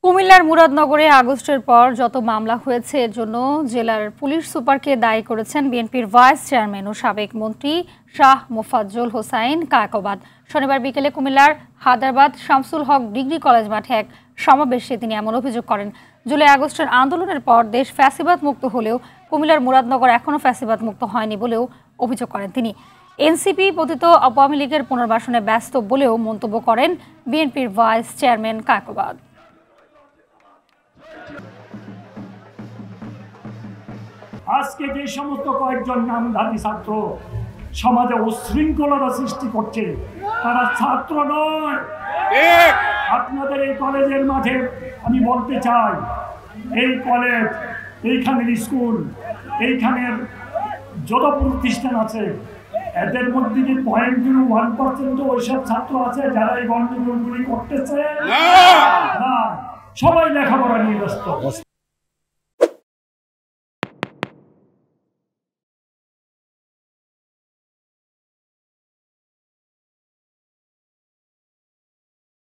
কুমিল্লার মুরাদনগরে আগস্টের পর যত মামলা হয়েছে এর জন্য জেলার পুলিশ সুপারকে দায়ী করেছেন বিএনপির ভাইস চেয়ারম্যান ও সাবেক মন্ত্রী শাহ মোফাজ্জল হোসাইন কায়কোবাদ। শনিবার বিকেলে কুমিল্লার হায়দ্রাবাদ শামসুল হক ডিগ্রি কলেজ মাঠে এক সমাবেশে তিনি এমন অভিযোগ করেন। জুলাই আগস্টের আন্দোলনের পর দেশ ফ্যাসিবাদ মুক্ত হলেও কুমিল্লার মুরাদনগর এখনও ফ্যাসিবাদ মুক্ত হয়নি বলেও অভিযোগ করেন তিনি। এনসিপি পতিত আওয়ামী লীগের পুনর্বাসনে ব্যস্ত বলেও মন্তব্য করেন বিএনপির ভাইস চেয়ারম্যান কায়কোবাদ। আজকে যে সমস্ত কয়েকজন নামধারী ছাত্র সমাজে উশৃঙ্খলতা সৃষ্টি করছে তারা ছাত্র নয়। আপনাদের এই কলেজের মাঠে আমি বলতে চাই, এই কলেজ, এইখানের স্কুল, এইখানের যত প্রতিষ্ঠান আছে এদের মধ্যে কি 0.01% ওইসব ছাত্র আছে যারা এই গণ্ডগোলগুলি করতেছে? না, সবাই লেখাপড়া নিয়ে ব্যস্ত।